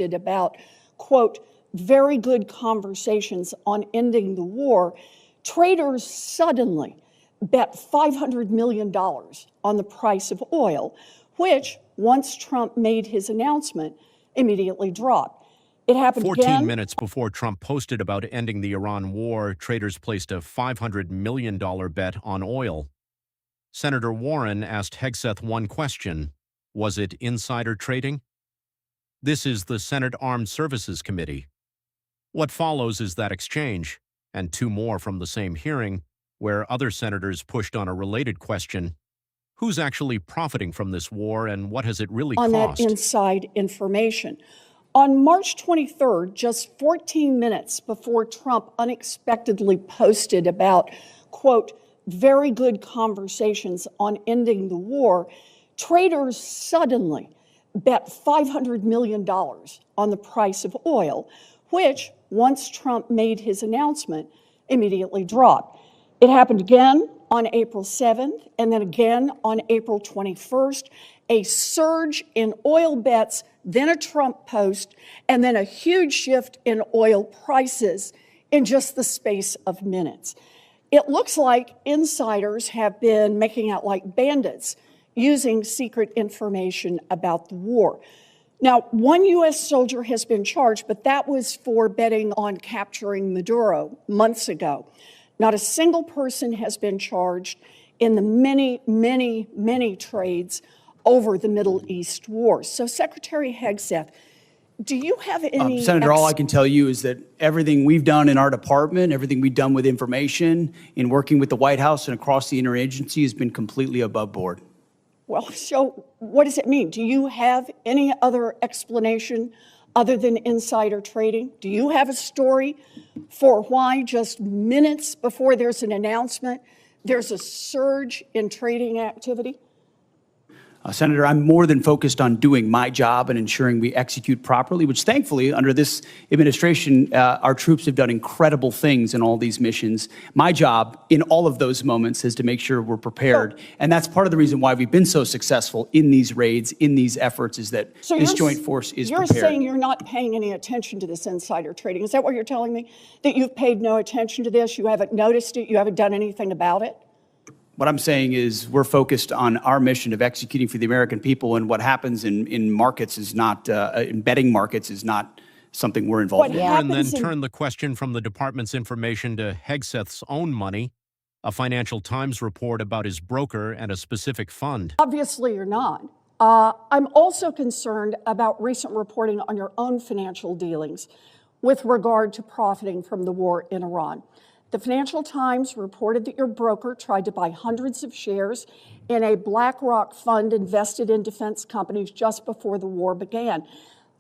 about, quote, very good conversations on ending the war, traders suddenly bet $500 million on the price of oil, which, once Trump made his announcement, immediately dropped. It happened 14 minutes before Trump posted about ending the Iran war, traders placed a $500 million bet on oil. Senator Warren asked Hegseth one question: was it insider trading? This is the Senate Armed Services Committee. What follows is that exchange, and two more from the same hearing, where other senators pushed on a related question: who's actually profiting from this war, and what has it really cost? On that inside information. On March 23rd, just 14 minutes before Trump unexpectedly posted about, quote, very good conversations on ending the war, traders suddenly bet $500 million on the price of oil, which, once Trump made his announcement, immediately dropped. It happened again on April 7th, and then again on April 21st, a surge in oil bets, then a Trump post, and then a huge shift in oil prices in just the space of minutes. It looks like insiders have been making out like bandits, using secret information about the war. Now, one U.S. soldier has been charged, but that was for betting on capturing Maduro months ago. Not a single person has been charged in the many trades over the Middle East war. So, Secretary Hegseth, do you have any... Senator, all I can tell you is that everything we've done in our department, everything we've done with information, in working with the White House and across the interagency has been completely above board. Well, so what does it mean? Do you have any other explanation other than insider trading? Do you have a story for why just minutes before there's an announcement, there's a surge in trading activity? Senator, I'm more than focused on doing my job and ensuring we execute properly, which thankfully, under this administration, our troops have done incredible things in all these missions. My job in all of those moments is to make sure we're prepared. And that's part of the reason why we've been so successful in these raids, in these efforts, is that this joint force is prepared. You're saying you're not paying any attention to this insider trading. Is that what you're telling me? That you've paid no attention to this? You haven't noticed it? You haven't done anything about it? What I'm saying is we're focused on our mission of executing for the American people, and what happens in markets is not, in betting markets is not something we're involved in. Warren then turned the question from the department's information to Hegseth's own money, a Financial Times report about his broker and a specific fund. Obviously you're not. I'm also concerned about recent reporting on your own financial dealings with regard to profiting from the war in Iran. The Financial Times reported that your broker tried to buy hundreds of shares in a BlackRock fund invested in defense companies just before the war began.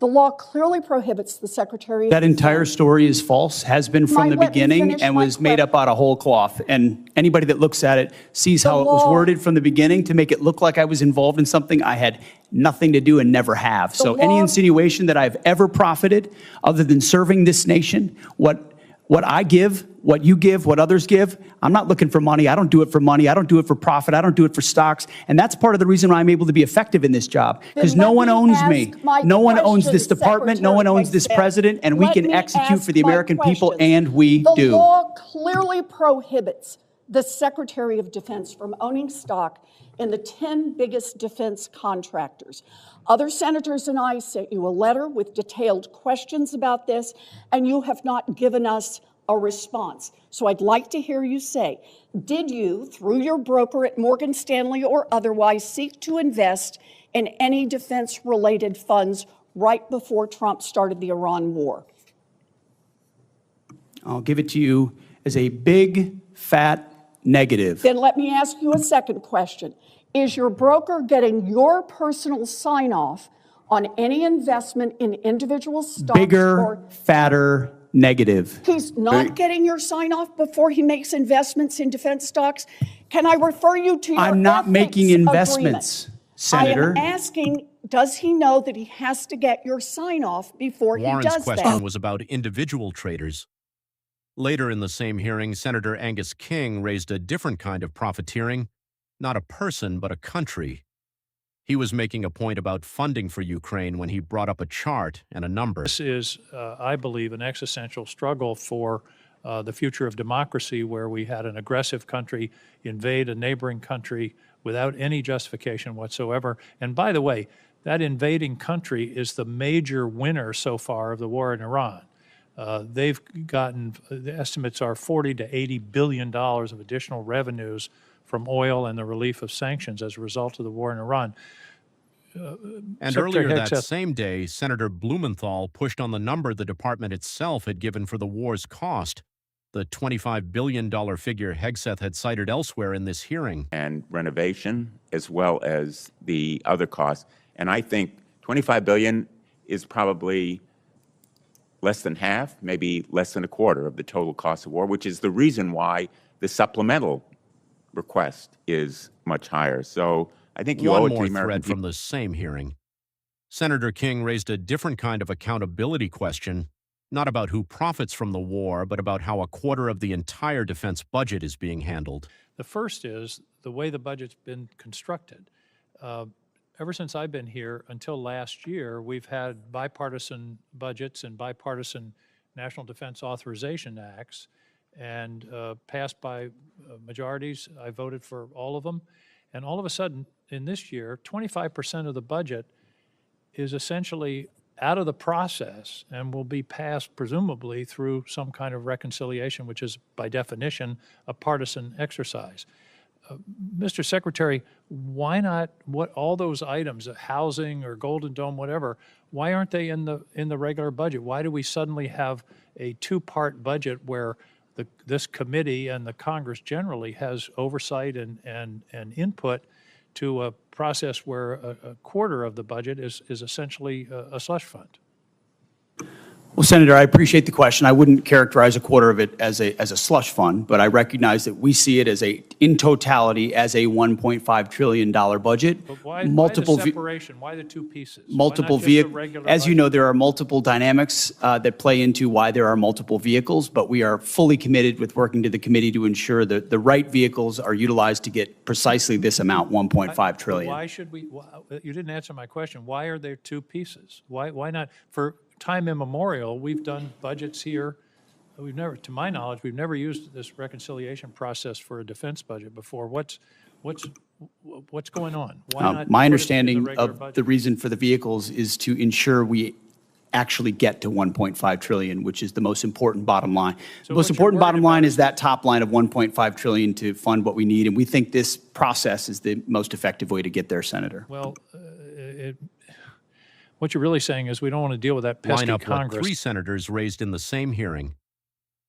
The law clearly prohibits the Secretary of That entire story is false, has been from the beginning, and was made up out of whole cloth. And anybody that looks at it sees how it was worded from the beginning to make it look like I was involved in something I had nothing to do and never have. So any insinuation that I've ever profited, other than serving this nation, what I give, what you give, what others give, I'm not looking for money. I don't do it for money. I don't do it for profit. I don't do it for stocks. And that's part of the reason why I'm able to be effective in this job, because no one owns me. No one owns this department. No one owns this president, and we can execute for the American people, and we do. The law clearly prohibits the Secretary of Defense from owning stock in the 10 biggest defense contractors. Other senators and I sent you a letter with detailed questions about this, and you have not given us a response. So I'd like to hear you say, did you, through your broker at Morgan Stanley or otherwise, seek to invest in any defense-related funds right before Trump started the Iran war? I'll give it to you as a big, fat negative. Then let me ask you a second question. Is your broker getting your personal sign-off on any investment in individual stocks? Bigger, fatter, negative. He's not getting your sign-off before he makes investments in defense stocks? Can I refer you to your I'm not making investments, agreement? Senator. I am asking, does he know that he has to get your sign-off before Warren's he does that? question was about individual traders. Later in the same hearing, Senator Angus King raised a different kind of profiteering, not a person, but a country. He was making a point about funding for Ukraine when he brought up a chart and a number. This is, I believe, an existential struggle for the future of democracy, where we had an aggressive country invade a neighboring country without any justification whatsoever. And by the way, that invading country is the major winner so far of the war in Iran. They've gotten, the estimates are $40 to $80 billion of additional revenues from oil and the relief of sanctions as a result of the war in Iran. And earlier that same day, Senator Blumenthal pushed on the number the department itself had given for the war's cost, the $25 billion figure Hegseth had cited elsewhere in this hearing. And renovation, as well as the other costs. And I think $25 billion is probably less than half, maybe less than a quarter of the total cost of war, which is the reason why the supplemental request is much higher. So I think you owe it to the American people. One more thread from the same hearing. Senator King raised a different kind of accountability question, not about who profits from the war, but about how a quarter of the entire defense budget is being handled. The first is the way the budget's been constructed. Ever since I've been here until last year, we've had bipartisan budgets and bipartisan National Defense Authorization Acts, and passed by majorities. I voted for all of them. And all of a sudden, in this year, 25% of the budget is essentially out of the process and will be passed presumably through some kind of reconciliation, which is by definition a partisan exercise. Mr. Secretary, why not all those items, housing or Golden Dome, whatever, why aren't they in the regular budget? Why do we suddenly have a two-part budget where this committee and the Congress generally has oversight and input to a process where a quarter of the budget is essentially a slush fund? Well, Senator, I appreciate the question. I wouldn't characterize a quarter of it as a slush fund, but I recognize that we see it as in totality as a $1.5 trillion budget. But why the separation? Why the two pieces? Multiple vehicles. As you know, there are multiple dynamics that play into why there are multiple vehicles, but we are fully committed with working to the committee to ensure that the right vehicles are utilized to get precisely this amount, $1.5 trillion. Why should we? You didn't answer my question. Why are there two pieces? Why not? For time immemorial, we've done budgets here. We've never, to my knowledge, we've never used this reconciliation process for a defense budget before. What's going on? Why not? My understanding of the reason for the vehicles is to ensure we actually get to 1.5 trillion, which is the most important bottom line. The most important bottom line is that top line of 1.5 trillion to fund what we need, and we think this process is the most effective way to get there, Senator. Well, what you're really saying is we don't want to deal with that pesky Congress. Line up what three senators raised in the same hearing.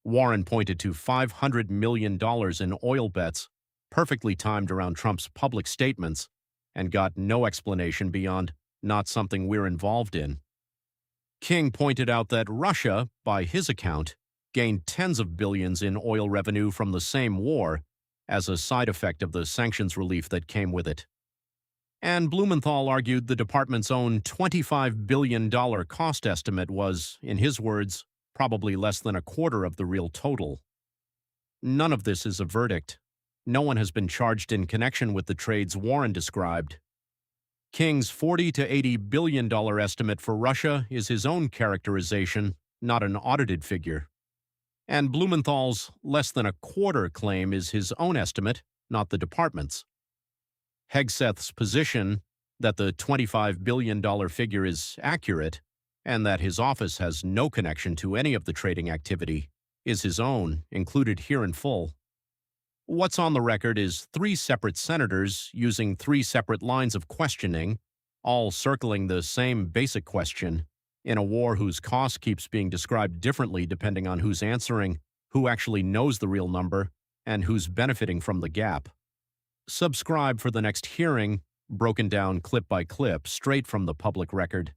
Warren pointed to $500 million in oil bets, perfectly timed around Trump's public statements, and got no explanation beyond not something we're involved in. King pointed out that Russia, by his account, gained tens of billions in oil revenue from the same war as a side effect of the sanctions relief that came with it. And Blumenthal argued the department's own $25 billion cost estimate was, in his words, probably less than a quarter of the real total. None of this is a verdict. No one has been charged in connection with the trades Warren described. King's $40 to $80 billion estimate for Russia is his own characterization, not an audited figure. And Blumenthal's less than a quarter claim is his own estimate, not the department's. Hegseth's position that the $25 billion figure is accurate and that his office has no connection to any of the trading activity is his own, included here in full. What's on the record is three separate senators using three separate lines of questioning, all circling the same basic question, in a war whose cost keeps being described differently depending on who's answering, who actually knows the real number, and who's benefiting from the gap. Subscribe for the next hearing, broken down clip by clip, straight from the public record.